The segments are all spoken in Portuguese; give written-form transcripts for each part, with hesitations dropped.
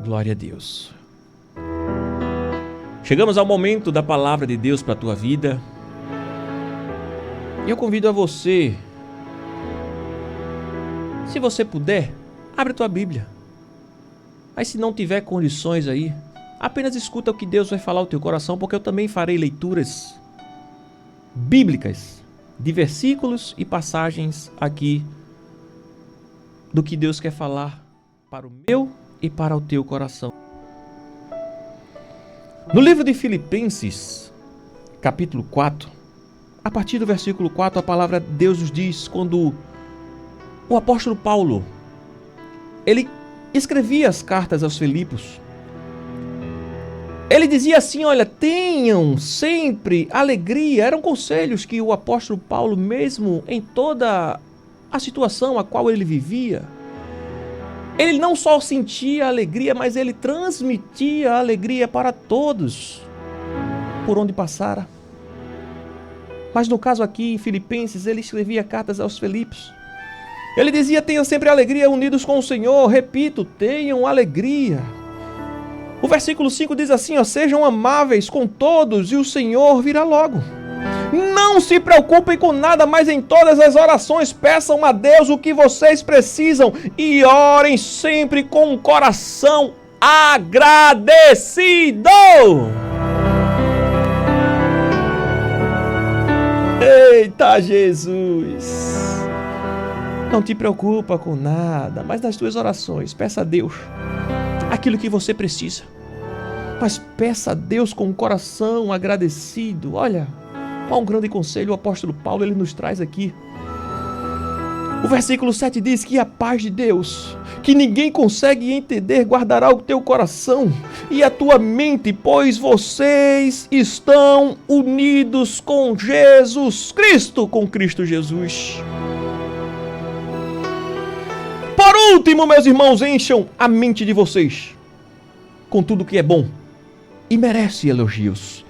Glória a Deus. Chegamos ao momento da palavra de Deus para a tua vida. E eu convido a você, se você puder, abre a tua Bíblia. Mas se não tiver condições aí, apenas escuta o que Deus vai falar ao teu coração, porque eu também farei leituras bíblicas de versículos e passagens aqui do que Deus quer falar para o meu e para o teu coração. No livro de Filipenses, capítulo 4, a partir do versículo 4, a palavra de Deus nos diz quando o apóstolo Paulo, ele escrevia as cartas aos Filipos. Ele dizia assim, olha, tenham sempre alegria. Eram conselhos que o apóstolo Paulo, mesmo em toda a situação a qual ele vivia, ele não só sentia alegria, mas ele transmitia a alegria para todos por onde passara. Mas no caso aqui, em Filipenses, ele escrevia cartas aos Filipos. Ele dizia, tenham sempre alegria unidos com o Senhor. Repito, tenham alegria. O versículo 5 diz assim, ó, sejam amáveis com todos e o Senhor virá logo. Não se preocupem com nada, mas em todas as orações peçam a Deus o que vocês precisam e orem sempre com o coração agradecido. Eita Jesus! Não te preocupa com nada, mas nas tuas orações peça a Deus aquilo que você precisa. Mas peça a Deus com o coração agradecido. Olha, qual um grande conselho o apóstolo Paulo ele nos traz aqui. O versículo 7 diz que a paz de Deus, que ninguém consegue entender, guardará o teu coração e a tua mente, pois vocês estão unidos com Jesus Cristo, com Cristo Jesus. Por último, meus irmãos, encham a mente de vocês com tudo que é bom e merece elogios.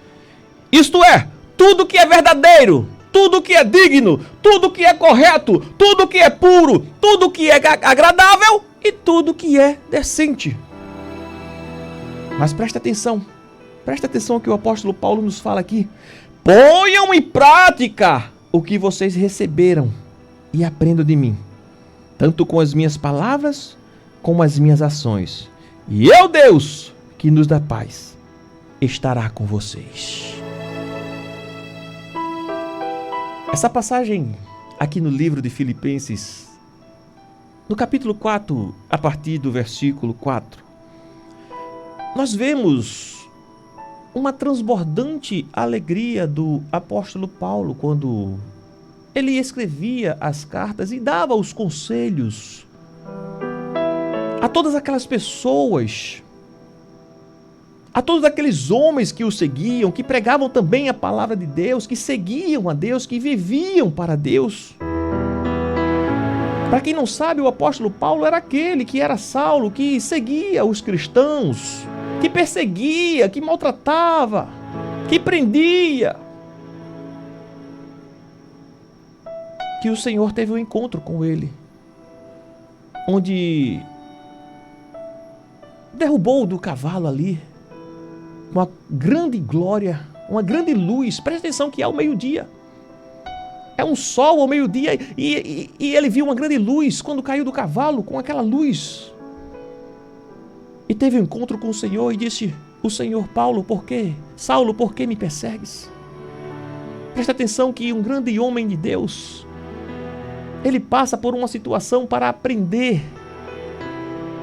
Isto é, tudo que é verdadeiro, tudo que é digno, tudo que é correto, tudo que é puro, tudo que é agradável e tudo que é decente. Mas presta atenção que o apóstolo Paulo nos fala aqui. Ponham em prática o que vocês receberam e aprendam de mim, tanto com as minhas palavras como as minhas ações. E eu, Deus, que nos dá paz, estará com vocês. Essa passagem aqui no livro de Filipenses, no capítulo 4, a partir do versículo 4, nós vemos uma transbordante alegria do apóstolo Paulo quando ele escrevia as cartas e dava os conselhos a todas aquelas pessoas, a todos aqueles homens que o seguiam, que pregavam também a palavra de Deus, que seguiam a Deus, que viviam para Deus. Para quem não sabe, o apóstolo Paulo era aquele que era Saulo, que seguia os cristãos, que perseguia, que maltratava, que prendia. Que o Senhor teve um encontro com ele, onde derrubou do cavalo ali uma grande glória, uma grande luz. Presta atenção que é o meio-dia. É um sol ao meio-dia e ele viu uma grande luz quando caiu do cavalo, com aquela luz. E teve um encontro com o Senhor e disse, o Senhor, Paulo, por quê? Saulo, por que me persegues? Presta atenção que um grande homem de Deus, ele passa por uma situação para aprender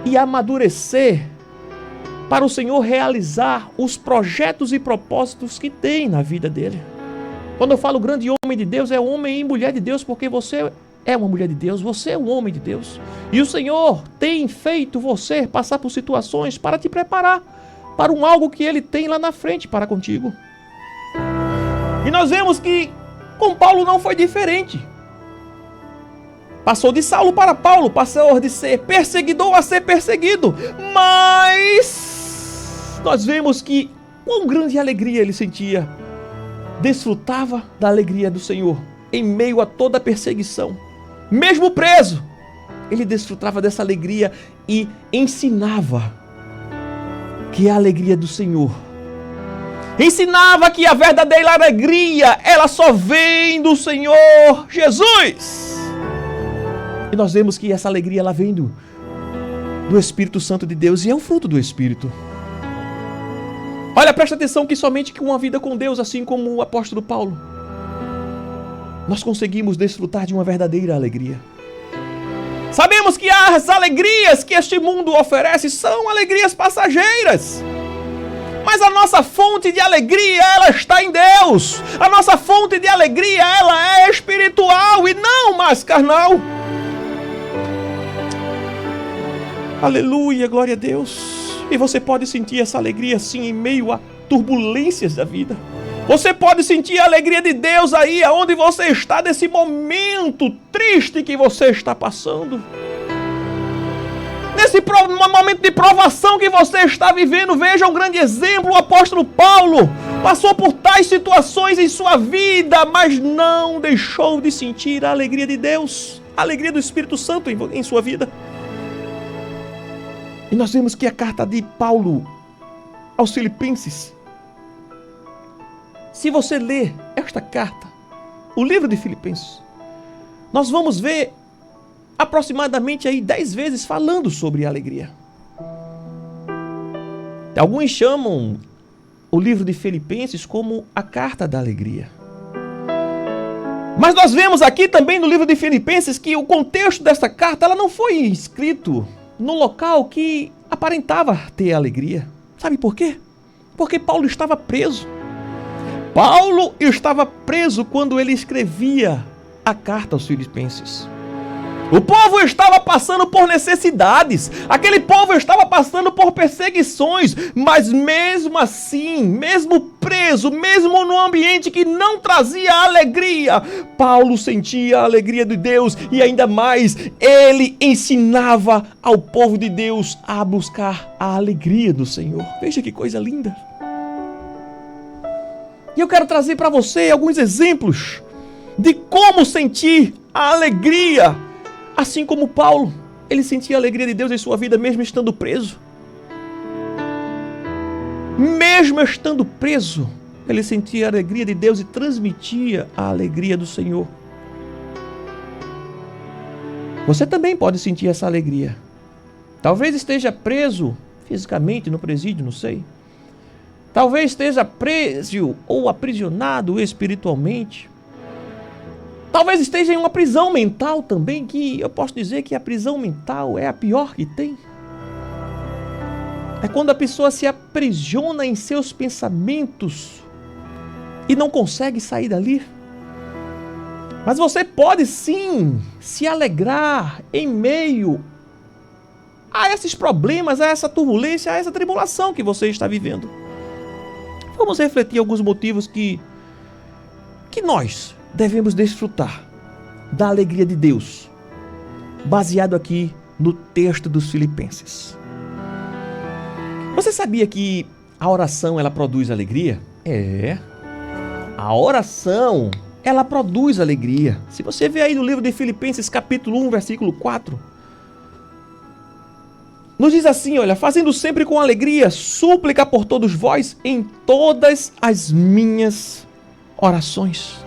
e amadurecer, para o Senhor realizar os projetos e propósitos que tem na vida dele. Quando eu falo grande homem de Deus, é homem e mulher de Deus, porque você é uma mulher de Deus, você é um homem de Deus. E o Senhor tem feito você passar por situações para te preparar para algo que Ele tem lá na frente para contigo. E nós vemos que com Paulo não foi diferente. Passou de Saulo para Paulo, passou de ser perseguidor a ser perseguido. Mas nós vemos que com grande alegria ele sentia, desfrutava da alegria do Senhor em meio a toda a perseguição. Mesmo preso, ele desfrutava dessa alegria e ensinava que a alegria do Senhor. Ensinava que a verdadeira alegria, ela só vem do Senhor Jesus. E nós vemos que essa alegria, ela vem do Espírito Santo de Deus, e é um fruto do Espírito. Olha, presta atenção que somente com uma vida com Deus, assim como o apóstolo Paulo, nós conseguimos desfrutar de uma verdadeira alegria. Sabemos que as alegrias que este mundo oferece são alegrias passageiras. Mas a nossa fonte de alegria, ela está em Deus. A nossa fonte de alegria, ela é espiritual e não mais carnal. Aleluia, glória a Deus. E você pode sentir essa alegria sim em meio a turbulências da vida. Você pode sentir a alegria de Deus aí aonde você está, nesse momento triste que você está passando. Nesse momento de provação que você está vivendo. Veja um grande exemplo, o apóstolo Paulo passou por tais situações em sua vida, mas não deixou de sentir a alegria de Deus, a alegria do Espírito Santo em sua vida. E nós vemos que a carta de Paulo aos Filipenses, se você ler esta carta, o livro de Filipenses, nós vamos ver aproximadamente aí 10 vezes falando sobre a alegria. Alguns chamam o livro de Filipenses como a carta da alegria. Mas nós vemos aqui também no livro de Filipenses que o contexto desta carta, ela não foi escrito no local que aparentava ter alegria. Sabe por quê? Porque Paulo estava preso. Paulo estava preso quando ele escrevia a carta aos Filipenses. O povo estava passando por necessidades, aquele povo estava passando por perseguições, mas mesmo assim, mesmo preso, mesmo num ambiente que não trazia alegria, Paulo sentia a alegria de Deus e ainda mais, ele ensinava ao povo de Deus a buscar a alegria do Senhor. Veja que coisa linda! E eu quero trazer para você alguns exemplos de como sentir a alegria. Assim como Paulo, ele sentia a alegria de Deus em sua vida mesmo estando preso. Mesmo estando preso, ele sentia a alegria de Deus e transmitia a alegria do Senhor. Você também pode sentir essa alegria. Talvez esteja preso fisicamente no presídio, não sei. Talvez esteja preso ou aprisionado espiritualmente. Talvez esteja em uma prisão mental também, que eu posso dizer que a prisão mental é a pior que tem. É quando a pessoa se aprisiona em seus pensamentos e não consegue sair dali. Mas você pode sim se alegrar em meio a esses problemas, a essa turbulência, a essa tribulação que você está vivendo. Vamos refletir alguns motivos que nós devemos desfrutar da alegria de Deus, baseado aqui no texto dos Filipenses. Você sabia que a oração, ela produz alegria? É. A oração, ela produz alegria. Se você ver aí no livro de Filipenses, capítulo 1, versículo 4, nos diz assim, olha, fazendo sempre com alegria, súplica por todos vós em todas as minhas orações.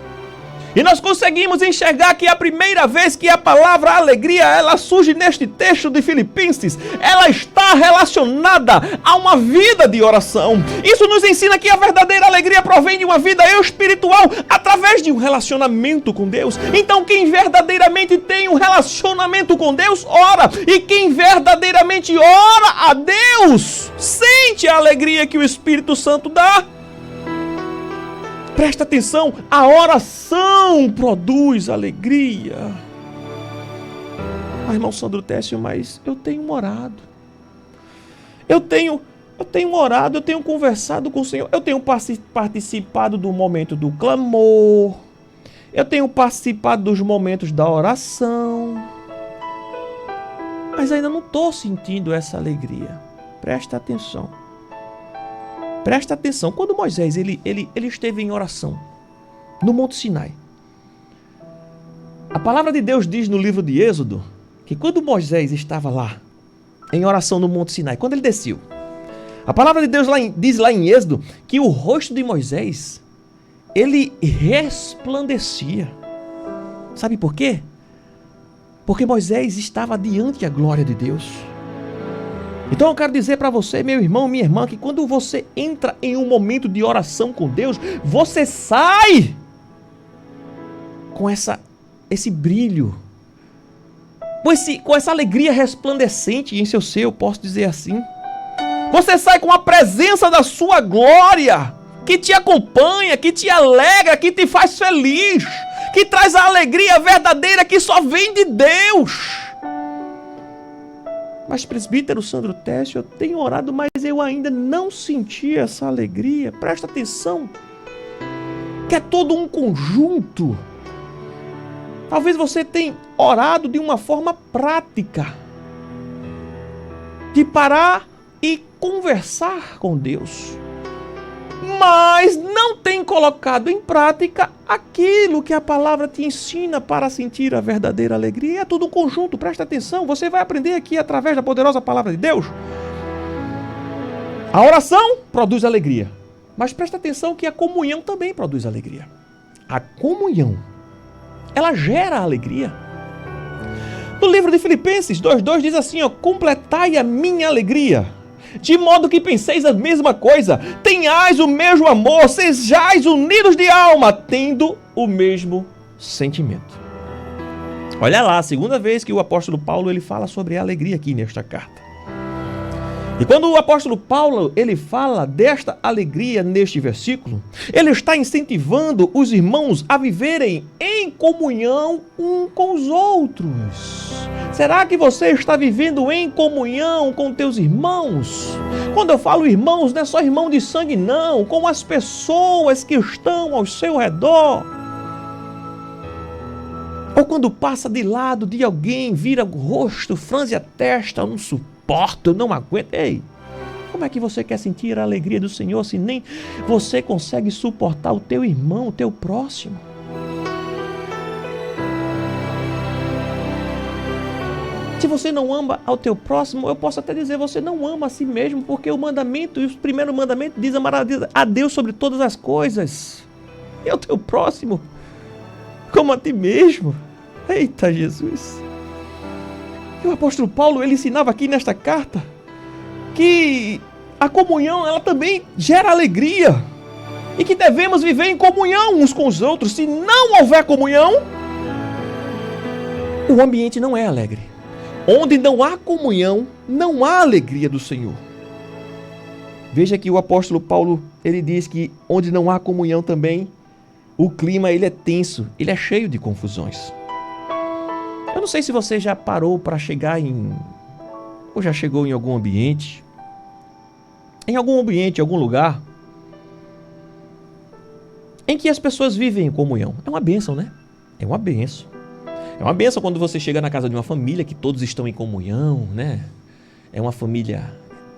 E nós conseguimos enxergar que a primeira vez que a palavra alegria, ela surge neste texto de Filipenses, ela está relacionada a uma vida de oração. Isso nos ensina que a verdadeira alegria provém de uma vida espiritual através de um relacionamento com Deus. Então quem verdadeiramente tem um relacionamento com Deus, ora. E quem verdadeiramente ora a Deus, sente a alegria que o Espírito Santo dá. Presta atenção, a oração produz alegria. Irmão Sandro Técio, mas eu tenho orado. Eu tenho orado, eu tenho conversado com o Senhor. Eu tenho participado do momento do clamor. Eu tenho participado dos momentos da oração. Mas ainda não estou sentindo essa alegria. Presta atenção. Presta atenção, quando Moisés ele esteve em oração no Monte Sinai, a palavra de Deus diz no livro de Êxodo que quando Moisés estava lá em oração no Monte Sinai, quando ele desceu, A palavra de Deus diz lá em Êxodo que o rosto de Moisés, ele resplandecia. Sabe por quê? Porque Moisés estava diante da glória de Deus. Então eu quero dizer para você, meu irmão, minha irmã, que quando você entra em um momento de oração com Deus, você sai com esse brilho, com essa alegria resplandecente em seu ser, eu posso dizer assim. Você sai com a presença da sua glória, que te acompanha, que te alegra, que te faz feliz, que traz a alegria verdadeira que só vem de Deus. Mas, presbítero Sandro Técio, eu tenho orado, mas eu ainda não senti essa alegria. Presta atenção, que é todo um conjunto. Talvez você tenha orado de uma forma prática, de parar e conversar com Deus, mas não tem colocado em prática aquilo que a palavra te ensina para sentir a verdadeira alegria. É tudo um conjunto, presta atenção, você vai aprender aqui através da poderosa palavra de Deus. A oração produz alegria, mas presta atenção que a comunhão também produz alegria. A comunhão, ela gera alegria. No livro de Filipenses 2:2 diz assim, completai a minha alegria, de modo que penseis a mesma coisa, tenhais o mesmo amor, sejais unidos de alma, tendo o mesmo sentimento. Olha lá, a segunda vez que o apóstolo Paulo ele fala sobre a alegria aqui nesta carta. E quando o apóstolo Paulo ele fala desta alegria neste versículo, ele está incentivando os irmãos a viverem em comunhão um com os outros. Será que você está vivendo em comunhão com teus irmãos? Quando eu falo irmãos, não é só irmão de sangue não, com as pessoas que estão ao seu redor. Ou quando passa de lado de alguém, vira o rosto, franze a testa, não suporto, não aguento. Ei, como é que você quer sentir a alegria do Senhor se nem você consegue suportar o teu irmão, o teu próximo? Se você não ama ao teu próximo, eu posso até dizer, você não ama a si mesmo, porque o primeiro mandamento diz amar a Deus sobre todas as coisas, e ao teu próximo como a ti mesmo. Eita Jesus! E o apóstolo Paulo, ele ensinava aqui nesta carta que a comunhão, ela também gera alegria, e que devemos viver em comunhão uns com os outros. Se não houver comunhão, o ambiente não é alegre. Onde não há comunhão, não há alegria do Senhor. Veja que o apóstolo Paulo, ele diz que onde não há comunhão também, o clima ele é tenso, ele é cheio de confusões. Eu não sei se você já parou para chegar ou já chegou em algum ambiente, em algum lugar, em que as pessoas vivem em comunhão. É uma bênção, né? É uma bênção. É uma bênção quando você chega na casa de uma família que todos estão em comunhão, né? É uma família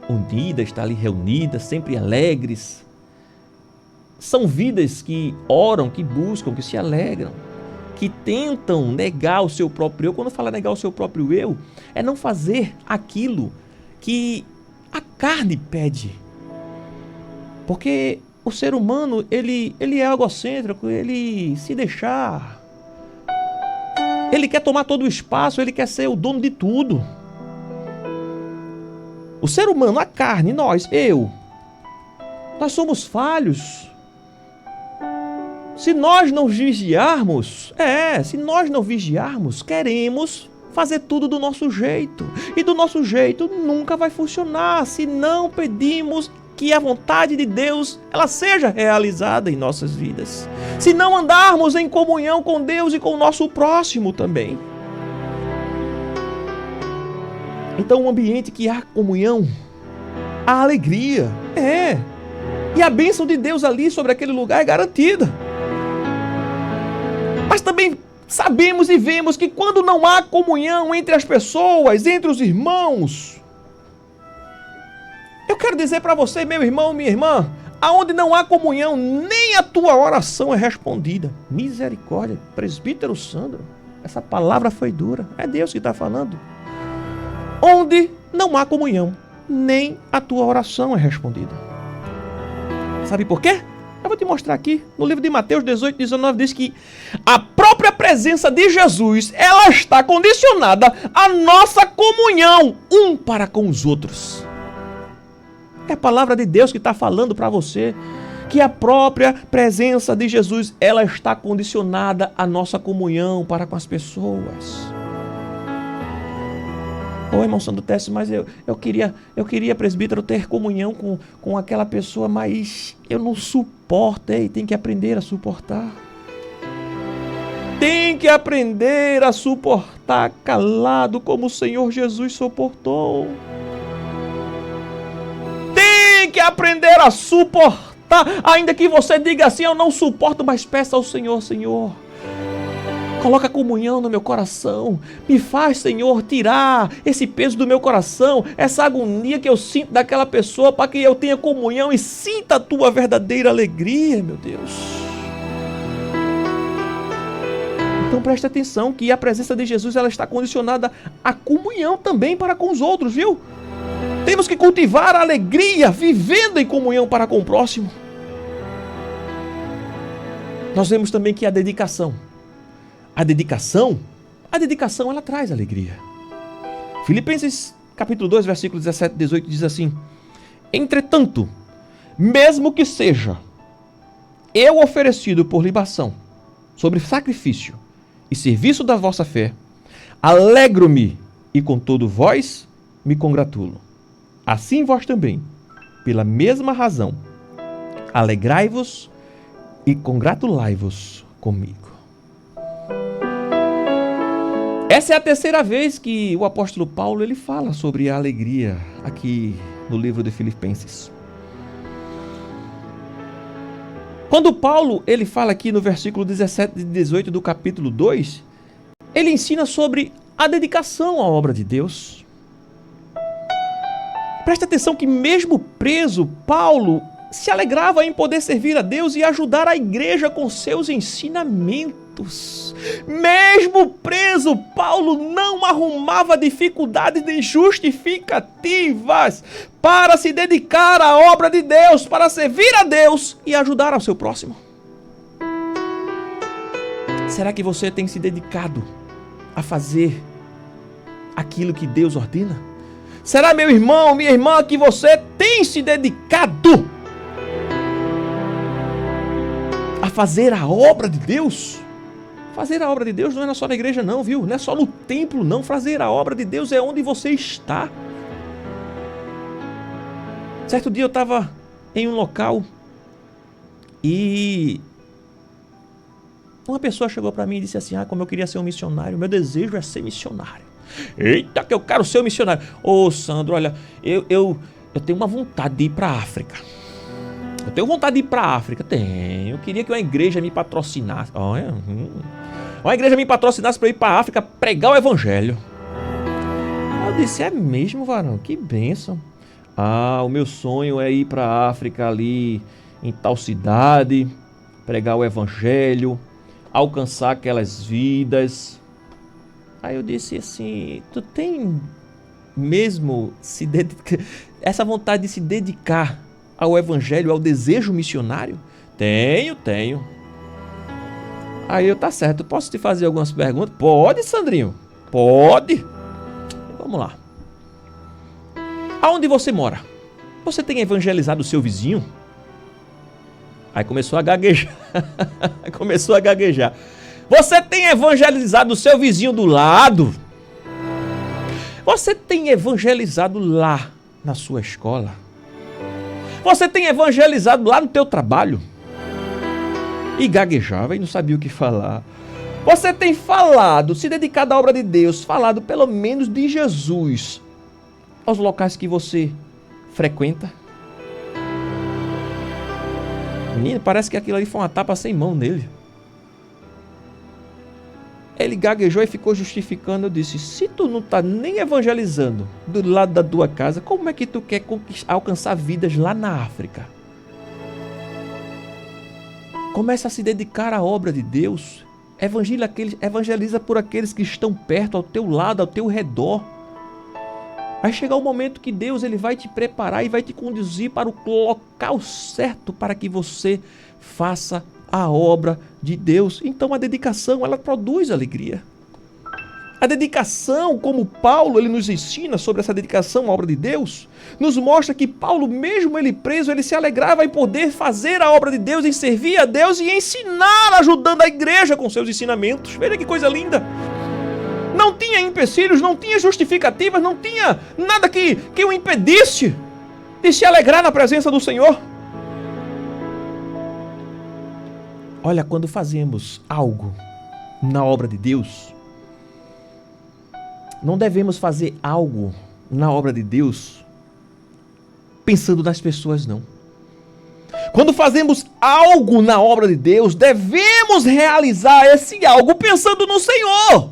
unida, está ali reunida, sempre alegres. São vidas que oram, que buscam, que se alegram, que tentam negar o seu próprio eu. Quando eu falo negar o seu próprio eu, é não fazer aquilo que a carne pede. Porque o ser humano, ele é egocêntrico, ele se deixar... Ele quer tomar todo o espaço, ele quer ser o dono de tudo. O ser humano, a carne, nós somos falhos. Se nós não vigiarmos, queremos fazer tudo do nosso jeito. E do nosso jeito nunca vai funcionar se não pedimos que a vontade de Deus ela seja realizada em nossas vidas. Se não andarmos em comunhão com Deus e com o nosso próximo também. Então, um ambiente que há comunhão, há alegria, e a bênção de Deus ali sobre aquele lugar é garantida. Mas também sabemos e vemos que quando não há comunhão entre as pessoas, entre os irmãos, eu quero dizer para você, meu irmão, minha irmã, aonde não há comunhão, nem a tua oração é respondida. Misericórdia, presbítero Sandro, essa palavra foi dura, é Deus que está falando. Onde não há comunhão, nem a tua oração é respondida. Sabe por quê? Eu vou te mostrar aqui. No livro de Mateus 18:19 diz que a própria presença de Jesus, ela está condicionada à nossa comunhão um para com os outros. É a palavra de Deus que está falando para você que a própria presença de Jesus, ela está condicionada à nossa comunhão para com as pessoas. Ô, irmão Santo Teste, mas eu queria, presbítero, ter comunhão com aquela pessoa, mas eu não suporto. Ei, tem que aprender a suportar. Tem que aprender a suportar calado como o Senhor Jesus suportou. Tem que aprender a suportar, ainda que você diga assim, eu não suporto, mas peça ao Senhor, Senhor, coloca comunhão no meu coração. Me faz, Senhor, tirar esse peso do meu coração, essa agonia que eu sinto daquela pessoa, para que eu tenha comunhão e sinta a tua verdadeira alegria, meu Deus. Então preste atenção que a presença de Jesus, ela está condicionada à comunhão também para com os outros, viu? Temos que cultivar a alegria, vivendo em comunhão para com o próximo. Nós vemos também que a dedicação, ela traz alegria. Filipenses capítulo 2, versículo 17 e 18 diz assim: entretanto, mesmo que seja eu oferecido por libação, sobre sacrifício e serviço da vossa fé, alegro-me e contudo vós me congratulo. Assim vós também, pela mesma razão, alegrai-vos e congratulai-vos comigo. Essa é a terceira vez que o apóstolo Paulo ele fala sobre a alegria aqui no livro de Filipenses. Quando Paulo ele fala aqui no versículo 17 e 18 do capítulo 2, ele ensina sobre a dedicação à obra de Deus. Presta atenção que mesmo preso, Paulo se alegrava em poder servir a Deus e ajudar a igreja com seus ensinamentos. Mesmo preso, Paulo não arrumava dificuldades nem justificativas para se dedicar à obra de Deus, para servir a Deus e ajudar ao seu próximo. Será que você tem se dedicado a fazer aquilo que Deus ordena? Será, meu irmão, minha irmã, que você tem se dedicado a fazer a obra de Deus? Fazer a obra de Deus não é só na igreja não, viu? Não é só no templo não. Fazer a obra de Deus é onde você está. Certo dia eu estava em um local e uma pessoa chegou para mim e disse assim: como eu queria ser um missionário, meu desejo é ser missionário. Eita, que eu quero ser um missionário. Ô, Sandro, olha, eu tenho uma vontade de ir para a África. Eu tenho vontade de ir para a África. Tenho. Eu queria que uma igreja me patrocinasse. Olha, uma igreja me patrocinasse para ir para a África pregar o evangelho. Eu disse: é mesmo, varão? Que bênção. O meu sonho é ir para a África ali, em tal cidade, pregar o evangelho, alcançar aquelas vidas. Aí eu disse assim: tu tem mesmo essa vontade de se dedicar ao evangelho, ao desejo missionário? Tenho. Aí eu: tá certo, posso te fazer algumas perguntas? Pode, Sandrinho, pode. Vamos lá. Aonde você mora? Você tem evangelizado o seu vizinho? Aí começou a gaguejar. Você tem evangelizado o seu vizinho do lado? Você tem evangelizado lá na sua escola? Você tem evangelizado lá no teu trabalho? E gaguejava e não sabia o que falar. Você tem falado, se dedicado à obra de Deus, falado pelo menos de Jesus aos locais que você frequenta? Menino, parece que aquilo ali foi uma tapa sem mão nele. Ele gaguejou e ficou justificando. Eu disse: se tu não está nem evangelizando do lado da tua casa, como é que tu quer alcançar vidas lá na África? Começa a se dedicar à obra de Deus. Evangeliza por aqueles que estão perto, ao teu lado, ao teu redor. Vai chegar um momento que Deus ele vai te preparar e vai te conduzir para o local certo para que você faça a obra de Deus. Então a dedicação, ela produz alegria. A dedicação, como Paulo ele nos ensina sobre essa dedicação à obra de Deus, nos mostra que Paulo, mesmo ele preso, ele se alegrava em poder fazer a obra de Deus, em servir a Deus e ensinar, ajudando a igreja com seus ensinamentos. Veja que coisa linda! Não tinha empecilhos, não tinha justificativas, não tinha nada que o impedisse de se alegrar na presença do Senhor. Olha, quando fazemos algo na obra de Deus, não devemos fazer algo na obra de Deus pensando nas pessoas, não. Quando fazemos algo na obra de Deus, devemos realizar esse algo pensando no Senhor.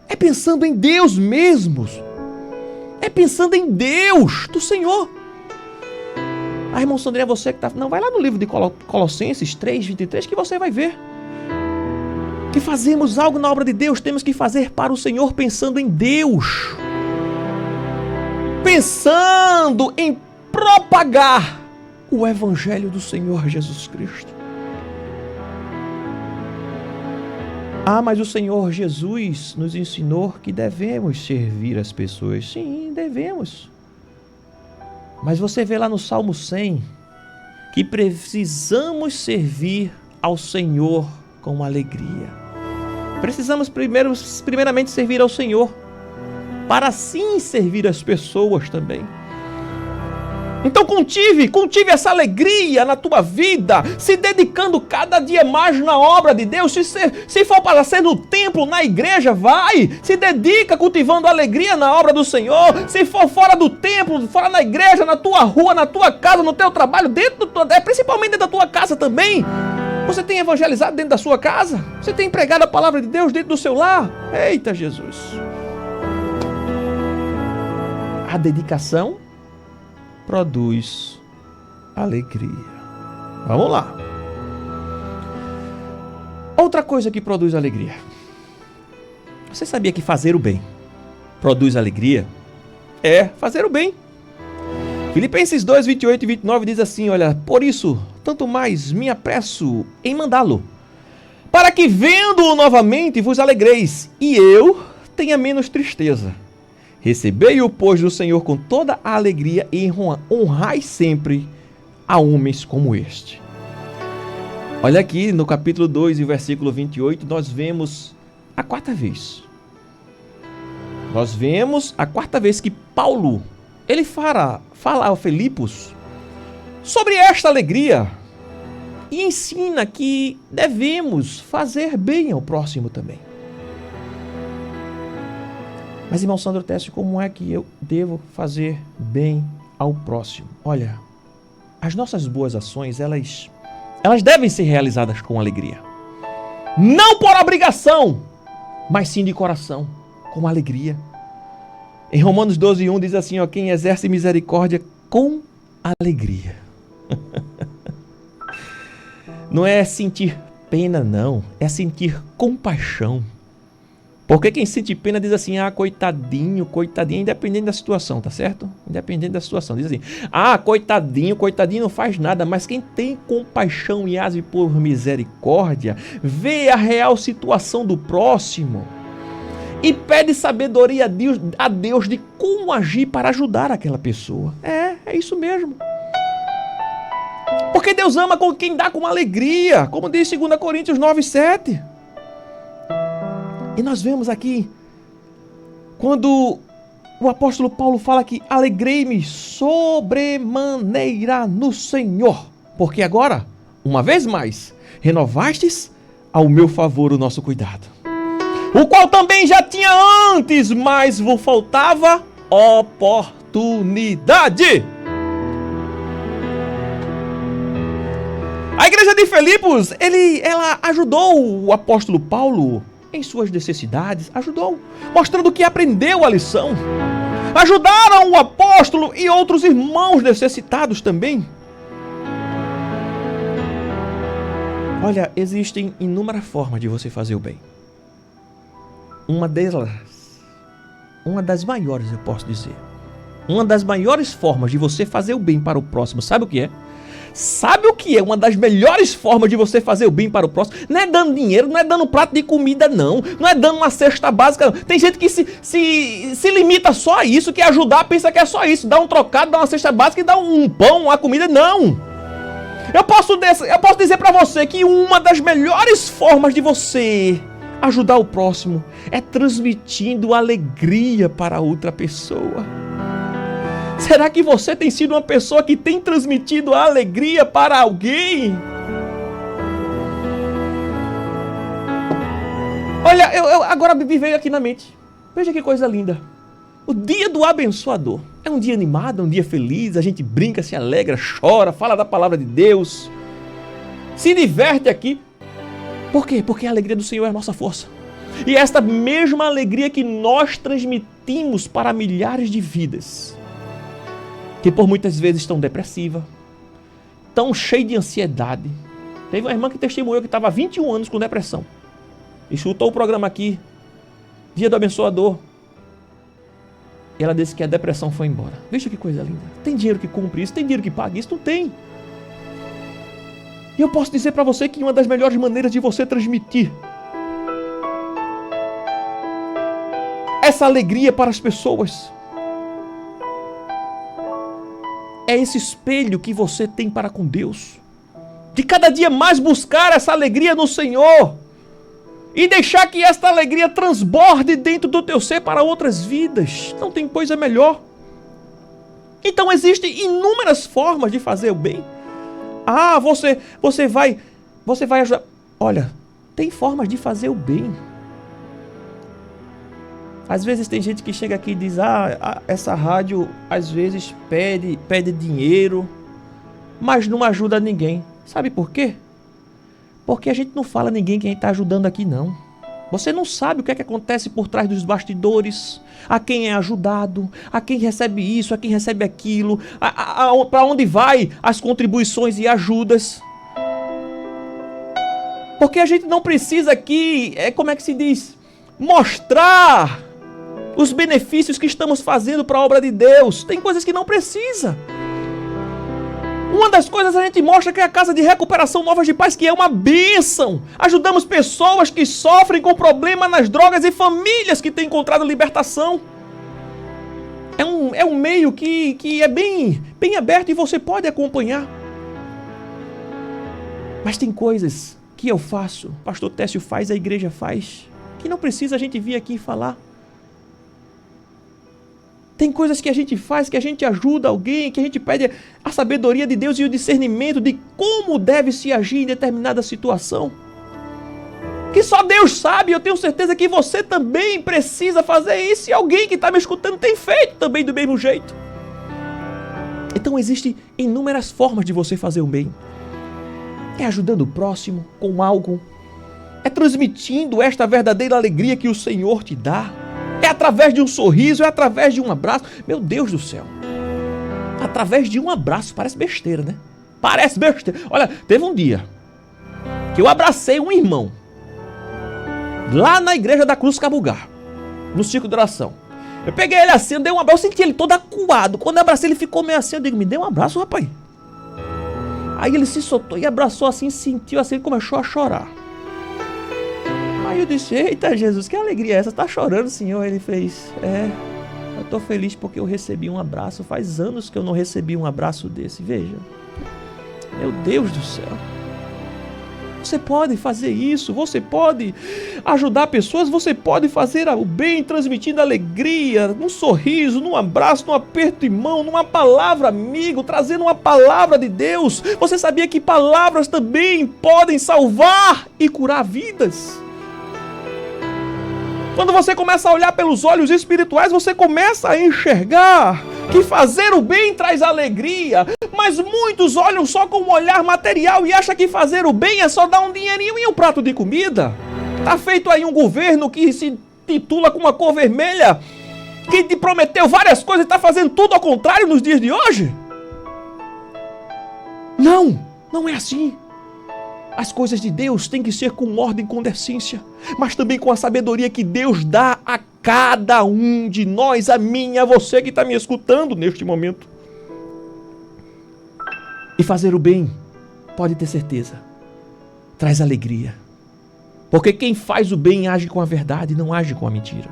É pensando em Deus mesmo. É pensando em Deus, do Senhor. Ah, irmão Sandré, você que está... Não, vai lá no livro de Colossenses 3:23 que você vai ver. Que fazemos algo na obra de Deus, temos que fazer para o Senhor pensando em Deus. Pensando em propagar o Evangelho do Senhor Jesus Cristo. Ah, mas o Senhor Jesus nos ensinou que devemos servir as pessoas. Sim, devemos. Mas você vê lá no Salmo 100 que precisamos servir ao Senhor com alegria. Precisamos primeiramente servir ao Senhor, para assim servir as pessoas também. Então cultive essa alegria na tua vida, se dedicando cada dia mais na obra de Deus. Se for para ser no templo, na igreja, vai, se dedica cultivando alegria na obra do Senhor. Se for fora do templo, fora na igreja, na tua rua, na tua casa, no teu trabalho, principalmente dentro da tua casa também. Você tem evangelizado dentro da sua casa? Você tem pregado a palavra de Deus dentro do seu lar? Eita Jesus! A dedicação produz alegria. Vamos lá. Outra coisa que produz alegria. Você sabia que fazer o bem produz alegria? É, fazer o bem. Filipenses 2, 28 e 29 diz assim, olha, por isso, tanto mais me apresso em mandá-lo, para que vendo-o novamente vos alegreis, e eu tenha menos tristeza. Recebei-o, pois, do Senhor com toda a alegria e honrai sempre a homens como este. Olha aqui no capítulo 2 e versículo 28, nós vemos a quarta vez. Nós vemos a quarta vez que Paulo, ele fala a Filipos sobre esta alegria e ensina que devemos fazer bem ao próximo também. Mas, irmão Sandro Teste, como é que eu devo fazer bem ao próximo? Olha, as nossas boas ações, elas devem ser realizadas com alegria. Não por obrigação, mas sim de coração, com alegria. Em Romanos 12:1 diz assim, ó, quem exerce misericórdia com alegria. Não é sentir pena, não. É sentir compaixão. Porque quem sente pena diz assim, ah, coitadinho, coitadinha, independente da situação, tá certo? Independente da situação. Diz assim, ah, coitadinho, coitadinho não faz nada, mas quem tem compaixão e age por misericórdia, vê a real situação do próximo e pede sabedoria a Deus de como agir para ajudar aquela pessoa. É isso mesmo. Porque Deus ama com quem dá com alegria, como diz 2 Coríntios 9:7. E nós vemos aqui, quando o apóstolo Paulo fala que alegrei-me sobremaneira no Senhor, porque agora, uma vez mais, renovastes ao meu favor o nosso cuidado, o qual também já tinha antes, mas vos faltava oportunidade. A igreja de Filipos, ela ajudou o apóstolo Paulo em suas necessidades, ajudou, mostrando que aprendeu a lição. Ajudaram o apóstolo e outros irmãos necessitados também. Olha, existem inúmeras formas de você fazer o bem. Uma das maiores, eu posso dizer, Uma das maiores formas de você fazer o bem para o próximo, sabe o que é? Sabe o que é uma das melhores formas de você fazer o bem para o próximo? Não é dando dinheiro, não é dando um prato de comida, não. Não é dando uma cesta básica, não. Tem gente que se limita só a isso, que ajudar, pensa que é só isso. Dá um trocado, dá uma cesta básica e dá um pão, uma comida. Não! Eu posso dizer para você que uma das melhores formas de você ajudar o próximo é transmitindo alegria para outra pessoa. Será que você tem sido uma pessoa que tem transmitido a alegria para alguém? Olha, agora me veio aqui na mente. Veja que coisa linda. O dia do abençoador. É um dia animado, é um dia feliz. A gente brinca, se alegra, chora, fala da palavra de Deus. Se diverte aqui. Por quê? Porque a alegria do Senhor é a nossa força. E é esta mesma alegria que nós transmitimos para milhares de vidas que por muitas vezes estão depressivas, tão cheia de ansiedade. Teve uma irmã que testemunhou que estava há 21 anos com depressão. Escutou o programa aqui, Dia do Abençoador. E ela disse que a depressão foi embora. Veja que coisa linda. Tem dinheiro que cumpre isso? Tem dinheiro que paga isso? Não tem. E eu posso dizer para você que uma das melhores maneiras de você transmitir essa alegria para as pessoas é esse espelho que você tem para com Deus. De cada dia mais buscar essa alegria no Senhor. E deixar que esta alegria transborde dentro do teu ser para outras vidas. Não tem coisa melhor. Então existem inúmeras formas de fazer o bem. Ah, você vai ajudar. Olha, tem formas de fazer o bem. Às vezes tem gente que chega aqui e diz, essa rádio às vezes pede dinheiro, mas não ajuda ninguém. Sabe por quê? Porque a gente não fala a ninguém que a gente está ajudando aqui, não. Você não sabe o que é que acontece por trás dos bastidores, a quem é ajudado, a quem recebe isso, a quem recebe aquilo, para onde vai as contribuições e ajudas. Porque a gente não precisa aqui, como é que se diz, mostrar os benefícios que estamos fazendo para a obra de Deus. Tem coisas que não precisa. Uma das coisas a gente mostra que é a Casa de Recuperação Novas de Paz, que é uma bênção. Ajudamos pessoas que sofrem com problema nas drogas e famílias que têm encontrado libertação. É um meio que é bem aberto e você pode acompanhar. Mas tem coisas que eu faço, o pastor Técio faz, a igreja faz, que não precisa a gente vir aqui e falar. Tem coisas que a gente faz, que a gente ajuda alguém, que a gente pede a sabedoria de Deus e o discernimento de como deve se agir em determinada situação. Que só Deus sabe, eu tenho certeza que você também precisa fazer isso e alguém que está me escutando tem feito também do mesmo jeito. Então existem inúmeras formas de você fazer o bem. É ajudando o próximo com algo, é transmitindo esta verdadeira alegria que o Senhor te dá. É através de um sorriso, é através de um abraço. Meu Deus do céu. Através de um abraço. Parece besteira, né? Parece besteira. Olha, teve um dia que eu abracei um irmão lá na igreja da Cruz Cabugá, no círculo de oração. Eu peguei ele assim, eu dei um abraço, eu senti ele todo acuado. Quando eu abracei, ele ficou meio assim, eu digo, me dê um abraço, rapaz. Aí ele se soltou e abraçou assim, sentiu assim, ele começou a chorar. Aí eu disse, eita Jesus, que alegria é essa? Tá chorando, senhor? Ele fez, eu tô feliz porque eu recebi um abraço. Faz anos que eu não recebi um abraço desse, veja. Meu Deus do céu. Você pode fazer isso, você pode ajudar pessoas, você pode fazer o bem, transmitindo alegria, num sorriso, num abraço, num aperto de mão, numa palavra amigo, trazendo uma palavra de Deus. Você sabia que palavras também podem salvar e curar vidas? Quando você começa a olhar pelos olhos espirituais, você começa a enxergar que fazer o bem traz alegria. Mas muitos olham só com um olhar material e acham que fazer o bem é só dar um dinheirinho e um prato de comida. Tá feito aí um governo que se titula com uma cor vermelha, que te prometeu várias coisas e tá fazendo tudo ao contrário nos dias de hoje? Não é assim. As coisas de Deus têm que ser com ordem, com decência, mas também com a sabedoria que Deus dá a cada um de nós, a mim, a você que está me escutando neste momento. E fazer o bem, pode ter certeza, traz alegria. Porque quem faz o bem age com a verdade, não age com a mentira.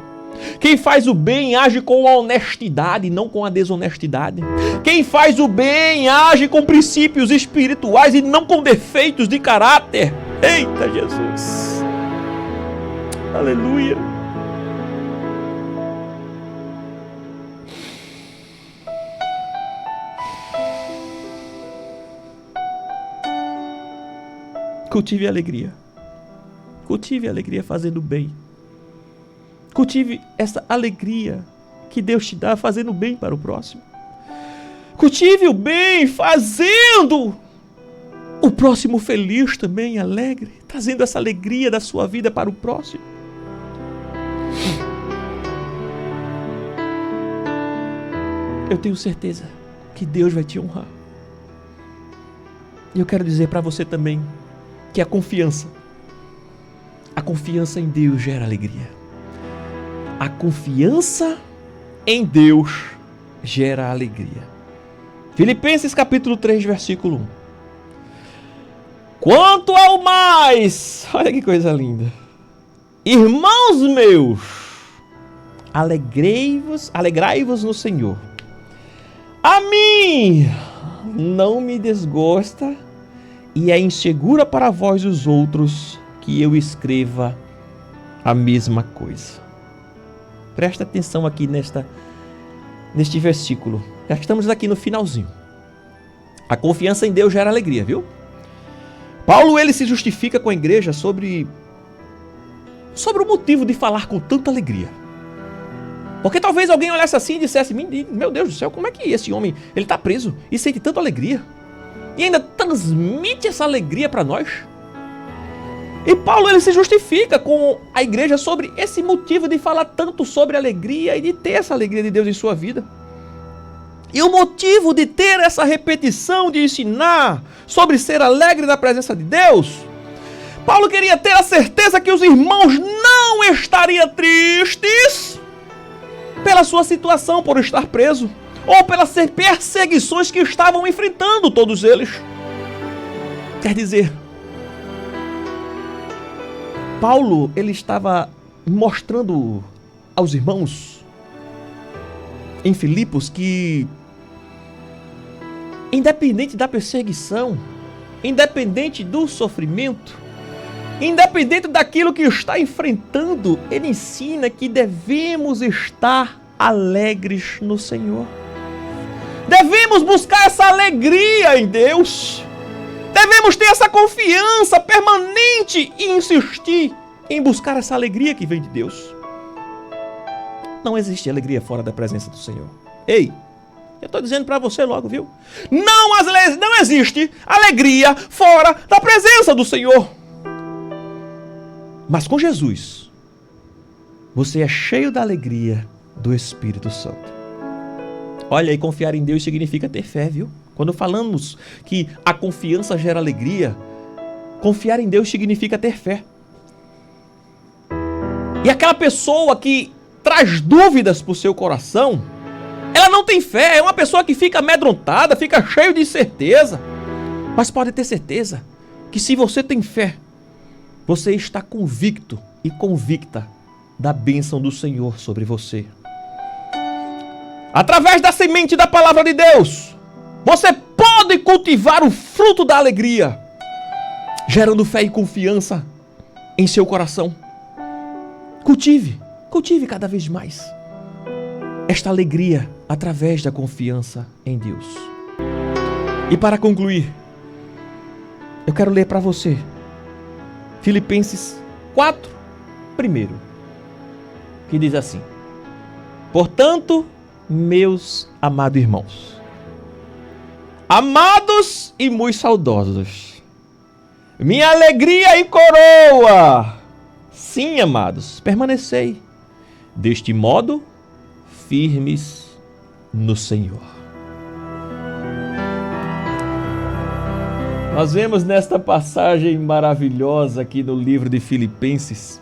Quem faz o bem age com a honestidade, não com a desonestidade. Quem faz o bem age com princípios espirituais e não com defeitos de caráter. Eita Jesus! Aleluia! Cultive a alegria. Cultive a alegria fazendo bem. Cultive essa alegria que Deus te dá fazendo bem para o próximo. Cultive o bem fazendo o próximo feliz também, alegre, trazendo essa alegria da sua vida para o próximo. Eu tenho certeza que Deus vai te honrar. E eu quero dizer para você também que a confiança em Deus gera alegria. A confiança em Deus gera alegria. Filipenses capítulo 3, versículo 1. Quanto ao mais, olha que coisa linda. Irmãos meus, alegrai-vos no Senhor. A mim não me desgosta e é insegura para vós os outros que eu escreva a mesma coisa. Presta atenção aqui neste versículo. Já estamos aqui no finalzinho. A confiança em Deus gera alegria, viu? Paulo, ele se justifica com a igreja sobre o motivo de falar com tanta alegria. Porque talvez alguém olhasse assim e dissesse: meu Deus do céu, como é que esse homem, ele está preso e sente tanta alegria? E ainda transmite essa alegria para nós? E Paulo, ele se justifica com a igreja sobre esse motivo de falar tanto sobre alegria e de ter essa alegria de Deus em sua vida. E o motivo de ter essa repetição, de ensinar sobre ser alegre na presença de Deus, Paulo queria ter a certeza que os irmãos não estariam tristes pela sua situação, por estar preso, ou pelas perseguições que estavam enfrentando todos eles. Quer dizer, Paulo, ele estava mostrando aos irmãos em Filipos que, independente da perseguição, independente do sofrimento, independente daquilo que está enfrentando, ele ensina que devemos estar alegres no Senhor. Devemos buscar essa alegria em Deus. Devemos ter essa confiança permanente e insistir em buscar essa alegria que vem de Deus. Não existe alegria fora da presença do Senhor. Ei, eu estou dizendo para você logo, viu? Não existe alegria fora da presença do Senhor. Mas com Jesus, você é cheio da alegria do Espírito Santo. Olha, e confiar em Deus significa ter fé, viu? Quando falamos que a confiança gera alegria, confiar em Deus significa ter fé. E aquela pessoa que traz dúvidas para o seu coração, ela não tem fé, é uma pessoa que fica amedrontada, fica cheio de incerteza. Mas pode ter certeza que se você tem fé, você está convicto e convicta da bênção do Senhor sobre você. Através da semente da palavra de Deus, você pode cultivar o fruto da alegria, gerando fé e confiança em seu coração. Cultive cada vez mais esta alegria através da confiança em Deus. E para concluir, eu quero ler para você Filipenses 4, primeiro, que diz assim: portanto, meus amados irmãos, amados e muito saudosos, minha alegria e coroa, sim, amados, permanecei deste modo firmes no Senhor. Nós vemos nesta passagem maravilhosa aqui no livro de Filipenses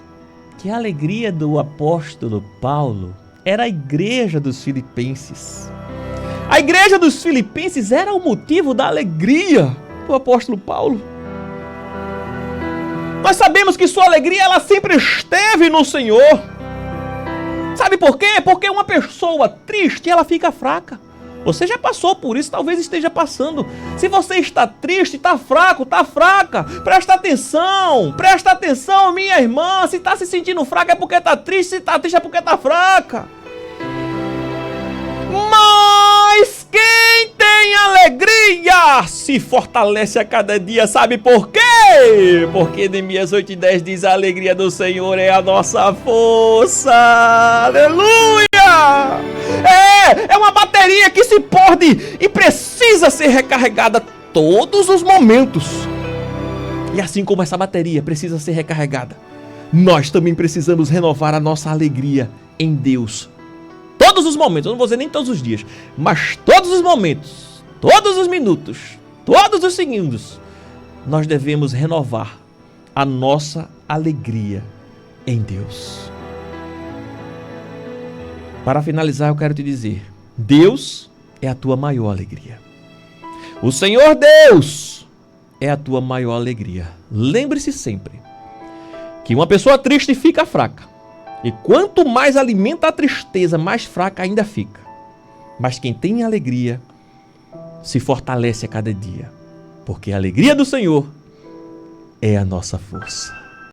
que a alegria do apóstolo Paulo era a igreja dos filipenses. A igreja dos filipenses era o motivo da alegria do apóstolo Paulo. Nós sabemos que sua alegria ela sempre esteve no Senhor. Sabe por quê? Porque uma pessoa triste, ela fica fraca. Você já passou por isso, talvez esteja passando. Se você está triste, está fraco, está fraca, presta atenção, minha irmã. Se está se sentindo fraca é porque está triste, se está triste é porque está fraca. Mas quem tem alegria se fortalece a cada dia, sabe por quê? Porque Neemias 8:10 diz: a alegria do Senhor é a nossa força. Aleluia! É uma bateria que se pode e precisa ser recarregada todos os momentos. E assim como essa bateria precisa ser recarregada, nós também precisamos renovar a nossa alegria em Deus. Todos os momentos, eu não vou dizer nem todos os dias, mas todos os momentos, todos os minutos, todos os segundos, nós devemos renovar a nossa alegria em Deus. Para finalizar, eu quero te dizer: Deus é a tua maior alegria. O Senhor Deus é a tua maior alegria. Lembre-se sempre que uma pessoa triste fica fraca. E quanto mais alimenta a tristeza, mais fraca ainda fica. Mas quem tem alegria se fortalece a cada dia. Porque a alegria do Senhor é a nossa força.